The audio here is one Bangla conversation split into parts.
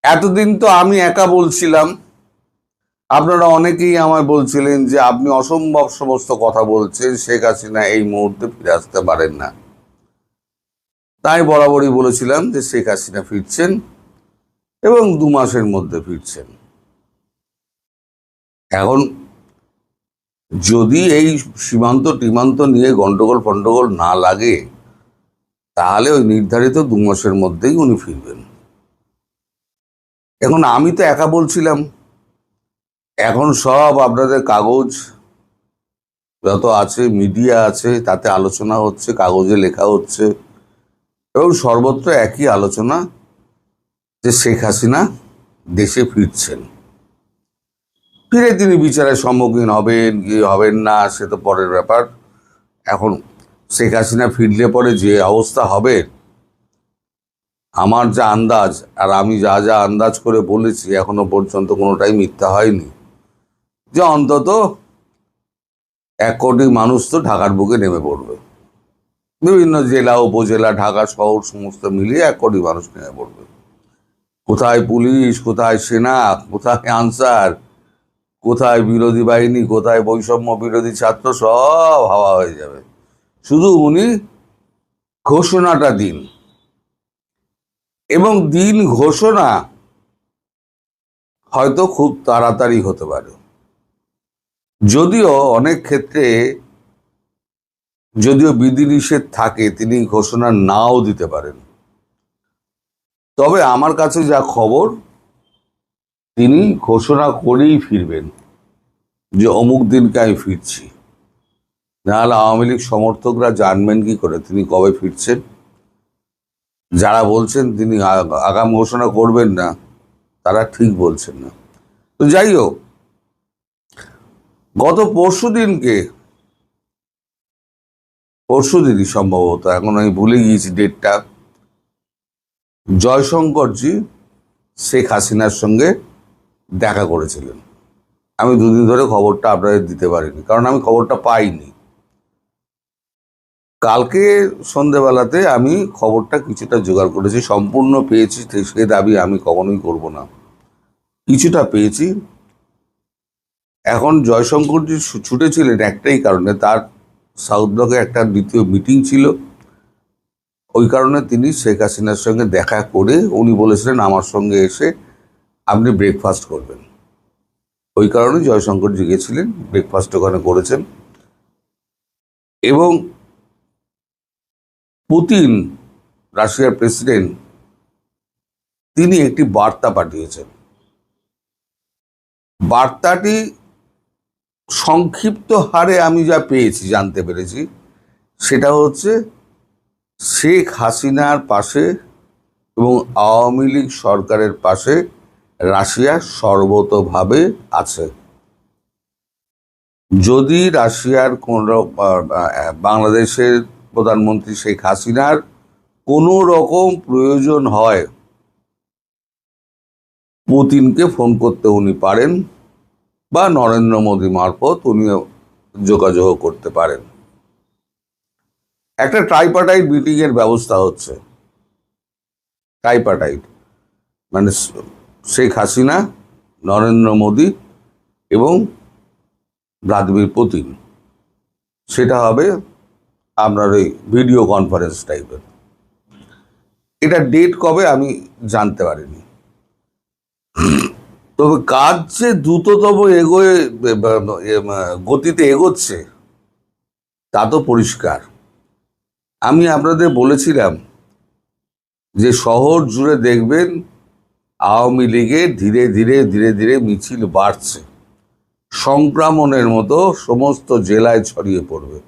এতদিন তো আমি একা বলছিলাম, আপনারা অনেকেই আমায় বলছিলেন যে আপনি অসম্ভব সমস্ত কথা বলছেন, শেখ হাসিনা এই মুহূর্তে ফিরে আসতে পারেন না। তাই বরাবরই বলেছিলাম যে শেখ হাসিনা ফিরছেন এবং 2 মাসের মধ্যে ফিরছেন। এখন যদি এই সীমান্ত টিমান্ত নিয়ে গন্ডগোল ফন্ডগোল না লাগে, তাহলে ওই নির্ধারিত 2 মাসের মধ্যেই উনি ফিরবেন। এখন আমি তো একা বলছিলাম, এখন সব আপনাদের কাগজ যত আছে, মিডিয়া আছে, তাতে আলোচনা হচ্ছে, কাগজে লেখা হচ্ছে এবং সর্বত্র একই আলোচনা যে শেখ হাসিনা দেশে ফিরছেন। ফিরে তিনি বিচারের সম্মুখীন হবেন কি হবেন না সে তো পরের ব্যাপার। এখন শেখ হাসিনা ফিরলে পরে যে অবস্থা হবে, আমার যা আন্দাজ, আর আমি যা যা আন্দাজ করে বলেছি এখনো পর্যন্ত কোনোটাই মিথ্যা হয়নি, যে অন্তত 1 কোটি মানুষ তো ঢাকার বুকে নেমে পড়বে। বিভিন্ন জেলা উপজেলা ঢাকা শহর সমস্ত মিলিয়ে 1 কোটি মানুষ নেমে পড়বে। কোথায় পুলিশ, কোথায় সেনা, কোথায় আনসার, কোথায় বিরোধী বাহিনী, কোথায় বৈষম্য বিরোধী ছাত্র, সব হাওয়া হয়ে যাবে। শুধু উনি ঘোষণাটা দিন, এবং দিন ঘোষণা হয়তো খুব তাড়াতাড়ি হতে পারে। যদিও অনেক ক্ষেত্রে যদিও বিধিনিষেধ থাকে, তিনি ঘোষণা নাও দিতে পারেন। তবে আমার কাছে যা খবর, তিনি ঘোষণা করেই ফিরবেন যে অমুক দিনকে আমি ফিরছি। নাহলে আওয়ামী লীগ সমর্থকরা জানবেন কি করে তিনি কবে ফিরছেন? যারা বলছেন তিনি আগাম ঘোষণা করবেন না, তারা ঠিক বলছেন না। তো যাই হোক, গত পরশুদিনই সম্ভবত, এখন আমি ভুলে গিয়েছি ডেটটা, জয়শঙ্করজি শেখ হাসিনার সঙ্গে দেখা করেছিলেন। আমি 2 দিন ধরে খবরটা আপনাদের দিতে পারিনি, কারণ আমি খবরটা পাইনি। কালকে সন্ধেবেলাতে আমি খবরটা কিছুটা জোগাড় করেছি, সম্পূর্ণ পেয়েছি সে দাবি আমি কখনোই করব না, কিছুটা পেয়েছি। এখন জয়শঙ্করজি ছুটেছিলেন একটাই কারণে, তার সাউথ ব্লকে একটা দ্বিতীয় মিটিং ছিল। ওই কারণে তিনি শেখ হাসিনার সঙ্গে দেখা করে উনি বলেছিলেন আমার সঙ্গে এসে আপনি ব্রেকফাস্ট করবেন। ওই কারণে জয়শঙ্করজি গেছিলেন, ব্রেকফাস্ট ওখানে করেছেন। এবং পুতিন, রাশিয়ার প্রেসিডেন্ট, তিনি একটি বার্তা পাঠিয়েছেন। বার্তাটি সংক্ষিপ্ত হারে আমি যা পেয়েছি, জানতে পেরেছি, সেটা হচ্ছে শেখ হাসিনার পাশে এবং আওয়ামী লীগ সরকারের পাশে রাশিয়া সর্বতোভাবে আছে। যদি রাশিয়ার বাংলাদেশের প্রধানমন্ত্রী শেখ হাসিনার কোনো রকম প্রয়োজন হয়, পুতিনকে ফোন করতে উনি পারেন, বা নরেন্দ্র মোদী মারফত উনি যোগাযোগ করতে পারেন। একটা ট্রাইপার্টাইট মিটিং এর ব্যবস্থা হচ্ছে। ট্রাইপার্টাইট মানে শেখ হাসিনা, নরেন্দ্র মোদী এবং ভ্লাদিমির পুতিন। সেটা হবে আপনার ওই ভিডিও কনফারেন্স টাইপের। এটা ডেট কবে আমি জানতে পারিনি, তবে কাজ যে দ্রুততম গতিতে এগোচ্ছে তা তো পরিষ্কার। আমি আপনাদের বলেছিলাম যে শহর জুড়ে দেখবেন আওয়ামী লীগের ধীরে ধীরে ধীরে ধীরে মিছিল বাড়ছে, সংক্রমণের মতো সমস্ত জেলায় ছড়িয়ে পড়বে।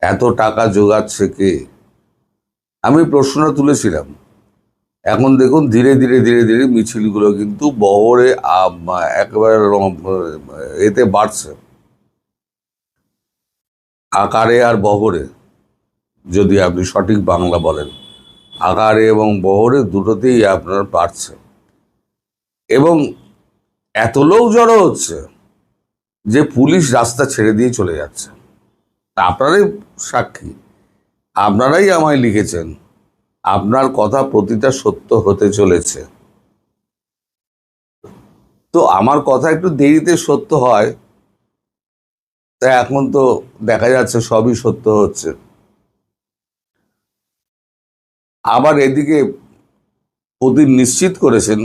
এত টাকা জোগাচ্ছে কে? আমি প্রশ্ন তুলেছিলাম। এখন দেখুন ধীরে ধীরে ধীরে ধীরে মিছিলগুলো কিন্তু বহরে একেবারে এতে বাড়ছে, আকারে আর বহরে, যদি আপনি সঠিক বাংলা বলেন, আকারে এবং বহরে দুটোতেই আপনার বাড়ছে। এবং এত লোক জড়ো হচ্ছে যে পুলিশ রাস্তা ছেড়ে দিয়ে চলে যাচ্ছে। আপনারাই সাক্ষী, আপনারাই আমায় লিখেছেন, আপনার কথা প্রতিটা সত্য হতে চলেছে। তো আমার কথা একটু দেরিতে সত্য হয়, তাই এখন তো দেখা যাচ্ছে সবই সত্য হচ্ছে। আবার এদিকে পুতিন নিশ্চিত করেছেন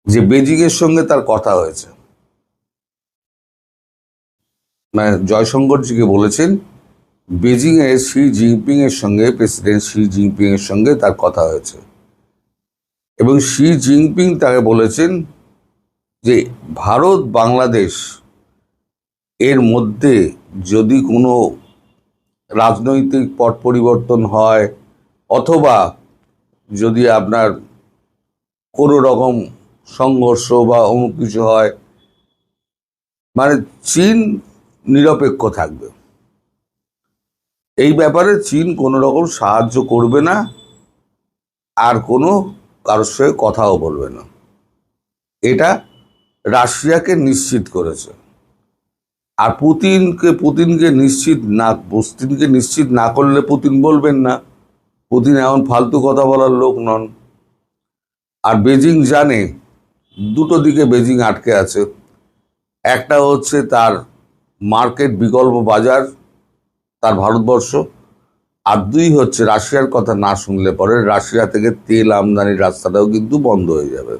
যে বেজিং এর সঙ্গে তার কথা হয়েছে, মানে জয়শঙ্করজিকে বলেছেন বেজিং এ শি জিনপিং এর সঙ্গে, প্রেসিডেন্ট শি জিনপিং এর সঙ্গে তার কথা হয়েছে, এবং শি জিনপিং তাকে বলেছেন যে ভারত বাংলাদেশ এর মধ্যে যদি কোনো রাজনৈতিক পট পরিবর্তন হয়, অথবা যদি আপনার কোনো রকম সংঘর্ষ বা অমুক কিছু হয়, মানে চীন নিরপেক্ষ থাকবে। এই ব্যাপারে চীন কোনো রকম সাহায্য করবে না, আর কোনো কারোর সঙ্গে কথাও বলবে না। এটা রাশিয়াকে নিশ্চিত করেছে। আর পুতিনকে নিশ্চিত না করলে পুতিন বলবেন না। পুতিন এমন ফালতু কথা বলার লোক নন। আর বেজিং জানে দুটো দিকে বেজিং আটকে আছে। একটা হচ্ছে তার মার্কেট, বিকল্প বাজার, তার ভারতবর্ষ। আর দুই হচ্ছে রাশিয়ার কথা না শুনলে পরে রাশিয়া থেকে তেল আমদানির রাস্তাটাও কিন্তু বন্ধ হয়ে যাবে।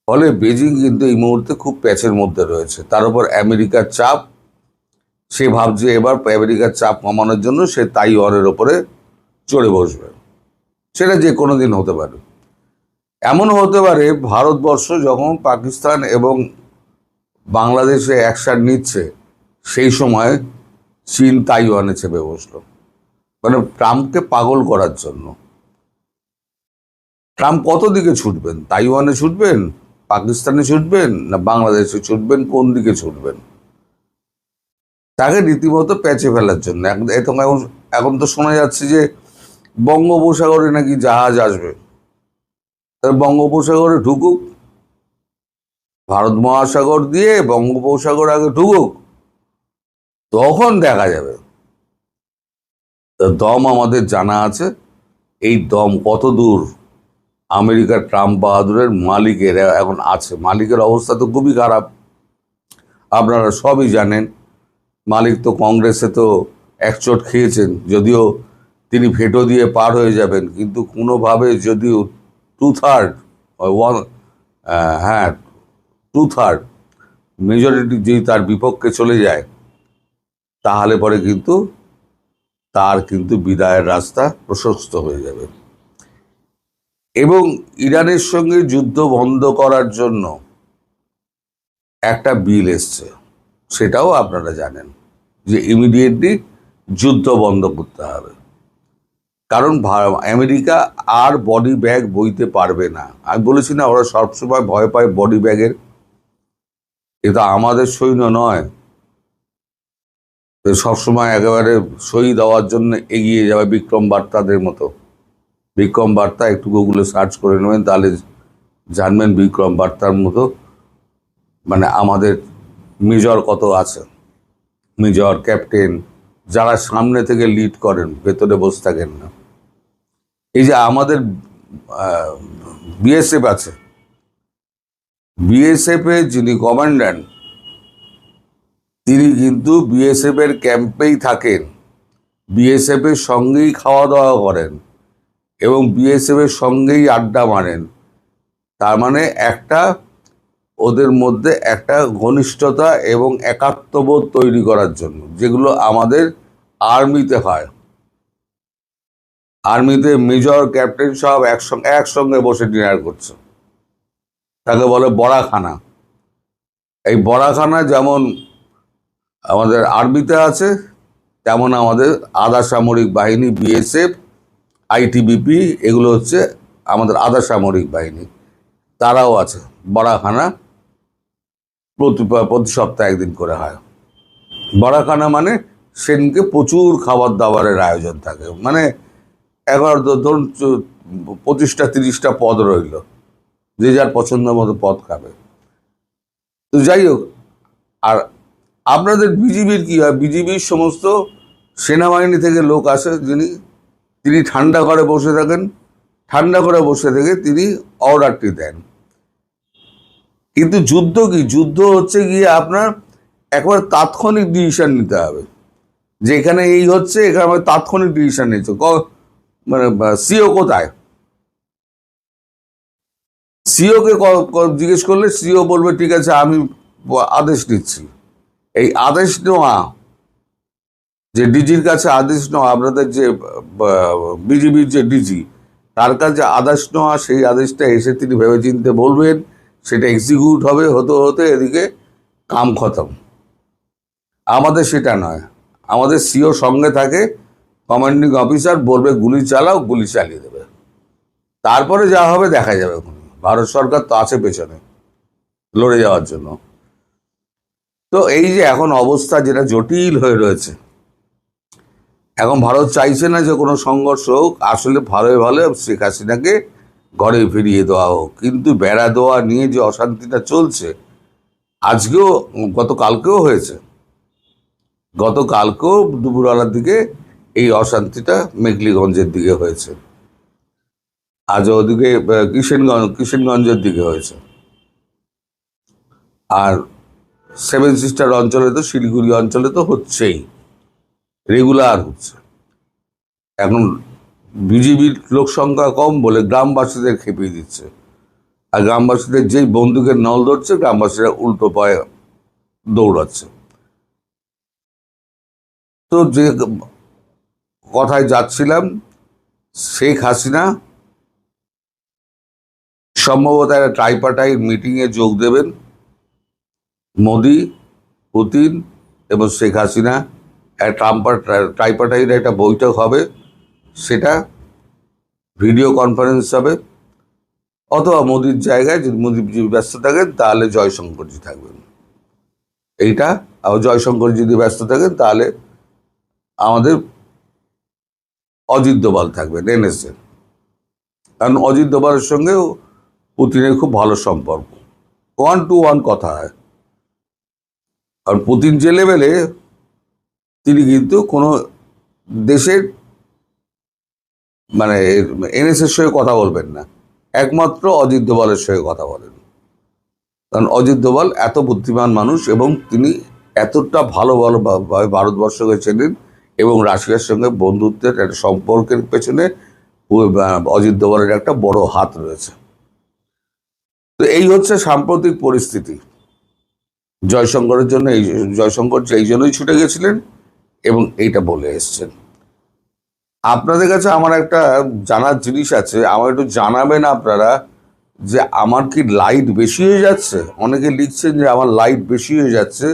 ফলে বেজিং কিন্তু এই মুহূর্তে খুব প্যাচের মধ্যে রয়েছে। তার উপর আমেরিকার চাপ, সে ভাবছে এবার আমেরিকার চাপ কমানোর জন্য সে তাইওয়ানের ওপরে চড়ে বসবে। সেটা যে কোনো দিন হতে পারে। এমন হতে পারে ভারতবর্ষ যখন পাকিস্তান এবং বাংলাদেশে অ্যাকশন নিচ্ছে, সেই সময় চীন তাইওয়ানে চেপে বসলো, মানে ট্রাম্পকে পাগল করার জন্য। ট্রাম্প কত দিকে ছুটবেন? তাইওয়ানে ছুটবেন, পাকিস্তানে ছুটবেন, না বাংলাদেশে ছুটবেন? কোন দিকে ছুটবেন? তাকে রীতিমতো প্যাচে ফেলার জন্য। এখন তো শোনা যাচ্ছে যে বঙ্গোপসাগরে নাকি জাহাজ আসবে। বঙ্গোপসাগরে ঢুকুক, ভারত মহাসাগর দিয়ে বঙ্গোপসাগর আগে ঢুকুক, তখন দেখা যাবে। দম আমাদের জানা আছে। এই দম কত দূর আমেরিকার ট্রাম্প বাহাদুরের মালিকের এখন আছে। মালিকের অবস্থা তো খুবই খারাপ, আপনারা সবই জানেন। মালিক তো কংগ্রেসে তো একচোট খেয়েছেন, যদিও তিনি ভেটো দিয়ে পার হয়ে যাবেন, কিন্তু কোনোভাবে যদিও 2/3 মেজরিটি যদি তার বিপক্ষে চলে যায়, তাহলে পরে কিন্তু তার বিদায়ের রাস্তা প্রশস্ত হয়ে যাবে। এবং ইরানের সঙ্গে যুদ্ধ বন্ধ করার জন্য একটা বিল এসছে, সেটাও আপনারা জানেন যে ইমিডিয়েটলি যুদ্ধ বন্ধ করতে হবে। কারণ আমেরিকা আর বডি ব্যাগ বইতে পারবে না। আমি বলেছি না, ওরা সবসময় ভয় পায় বডি ব্যাগের। এটা আমাদের সৈন্য নয়, সবসময় একেবারে সই দেওয়ার জন্য এগিয়ে যাবে বিক্রম বার্তাদের মতো। বিক্রম বার্তা একটু গুগলে সার্চ করে নেবেন, তাহলে জানবেন বিক্রম বার্তার মতো মানে আমাদের মেজর কত আছে। মেজর, ক্যাপ্টেন, যারা সামনে থেকে লিড করেন, ভেতরে বসে থাকেন না। এই যে আমাদের বিএসএফ আছে, বিএসএফ এর যিনি কমান্ড্যান্ট, তিনি কিন্তু বিএসএফ এর ক্যাম্পেই থাকেন, বিএসএফ এর সঙ্গেই খাওয়া দাওয়া করেন এবং বিএসএফ এর সঙ্গেই আড্ডা মারেন। তার মানে একটা ওদের মধ্যে একটা ঘনিষ্ঠতা এবং একাত্মবোধ তৈরি করার জন্য, যেগুলো আমাদের আর্মিতে হয়। আর্মিতে মেজর, ক্যাপ্টেন সব একসঙ্গে বসে ডিনার করছে, তাকে বলে বড়াখানা। এই বড়াখানা যেমন আমাদের আর্মিতে আছে, তেমন আমাদের আধা সামরিক বাহিনী, বিএসএফ, আইটিবিপি, এগুলো হচ্ছে আমাদের আধা সামরিক বাহিনী, তারাও আছে। বড়াখানা প্রতি সপ্তাহে একদিন করে হয়। বড়াখানা মানে সেদিনকে প্রচুর খাবার দাবারের আয়োজন থাকে, মানে 25টা-30টা পদ রইল, যে যার পছন্দ মতো পদ খাবে। তো যাই হোক, আর আপনাদের বিজিবির কি হয়? বিজিবির সমস্ত সেনাবাহিনী থেকে লোক আসে, তিনি ঠান্ডা ঘরে বসে থাকেন, ঠান্ডা ঘরে বসে থেকে তিনি অর্ডারটি দেন কিন্তু যুদ্ধ কি, যুদ্ধ হচ্ছে গিয়ে আপনার একবার তাৎক্ষণিক ডিসিশন নিতে হবে, যে এখানে এই হচ্ছে, এখানে আমার তাৎক্ষণিক ডিসিশন নিচ্ছে। মানে সিও কোথায়, সিও কে জিজ্ঞেস করলে সিও বলবে ঠিক আছে আমি আদেশ নিচ্ছি। এই আদেশ নেওয়া, যে ডিজির কাছে আদেশ নেওয়া, আপনাদের যে বিজিবির যে ডিজি, তার কাছে আদেশ নেওয়া, সেই আদেশটা এসে তিনি ভেবেচিন্তে বলবেন, সেটা এক্সিকিউট হবে, হতে হতে এদিকে কাম খতম। আমাদের সেটা নয়, আমাদের সিও সঙ্গে থাকে, কমান্ডিং অফিসার বলবে গুলি চালাও, গুলি চালিয়ে দেবে, তারপরে যা হবে দেখা যাবে। ভারত সরকার তো আছে পেছনে লড়ে যাওয়ার জন্য। তো এই যে এখন অবস্থা যেটা জটিল হয়ে রয়েছে, এখন ভারত চাইছে না যে কোনো সংঘর্ষ হোক, আসলে ভালো ভালো শেখ হাসিনাকে ঘরে ফিরিয়ে দেওয়া হোক। কিন্তু বেড়া দেওয়া নিয়ে যে অশান্তিটা চলছে, আজকেও গতকালকেও হয়েছে, গতকালকেও দুপুরবেলার দিকে এই অশান্তিটা মেঘলিগঞ্জের দিকে হয়েছে, আজ ওদিকে কিষেনগঞ্জের দিকে হয়েছে, আর সেভেন সিস্টার অঞ্চলে তো, শিলিগুড়ি অঞ্চলে তো হচ্ছেই, রেগুলার হচ্ছে। এখন বিজিবির লোক সংখ্যা কম বলে গ্রামবাসীদের খেপিয়ে দিচ্ছে, আর গ্রামবাসীদের যেই বন্দুকের নল ধরছে, গ্রামবাসীরা উল্টো পায়ে দৌড়াচ্ছে। তো যে কথায় যাচ্ছিলাম, শেখ হাসিনা সম্ভবত একটা ট্রাইপার্টাইট মিটিংয়ে যোগ দেবেন। মোদি, পুতিন এবং শেখ হাসিনা ট্রাইপার্টাইট একটা বৈঠক হবে, সেটা ভিডিও কনফারেন্স হবে, অথবা মোদির জায়গায় যদি মোদি ব্যস্ত থাকেন তাহলে জয়শঙ্করজি থাকবেন এইটা, আর জয়শঙ্কর যদি ব্যস্ত থাকেন তাহলে আমাদের অজিত দোভাল থাকবেন এনএসএ, কারণ অজিত দোভালের সঙ্গেও পুতিনের খুব ভালো সম্পর্ক, 1-to-1 কথা হয়। আর পুতিন যে লেভেলে, তিনি কিন্তু কোনো দেশের মানে এনএসএর সঙ্গে কথা বলবেন না, একমাত্র অজিত দোভালের সঙ্গে কথা বলেন। কারণ অজিত দোভাল এত বুদ্ধিমান মানুষ, এবং তিনি এতটা ভালোভাবে ভারতবর্ষকে চেনেন, এবং রাশিয়ার সঙ্গে বন্ধুত্বের একটা সম্পর্কের পেছনে অজিত দোভালের একটা বড় হাত রয়েছে। তো এই হচ্ছে সাম্প্রতিক পরিস্থিতি। জয়শঙ্করের জন্য জয়শঙ্কর এই জন্যই ছুটে গেছিলেন এবং এইটা বলে এসছেন। আপনাদের কাছে আমার একটা জানার জিনিস আছে, আমার একটু জানাবেন আপনারা, যে আমার কি লাইট বেশি হয়ে যাচ্ছে? অনেকে লিখছেন যে আমার লাইট বেশি হয়ে যাচ্ছে।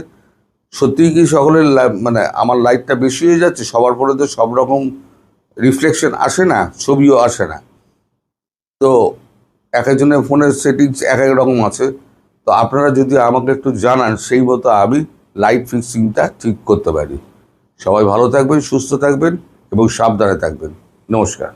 সত্যিই কি সকলের মানে আমার লাইটটা বেশি হয়ে যাচ্ছে? সবার পরে তো সব রকম রিফ্লেকশন আসে না, ছবিও আসে না। তো এক একজনের ফোনের সেটিংস এক এক রকম আছে। তো আপনারা যদি আমাকে একটু জানান, সেই মতো আমি লাইট ফিক্সিংটা ঠিক করতে পারি। সবাই ভালো থাকবেন, সুস্থ থাকবেন এবং সাবধানে থাকবেন। নমস্কার।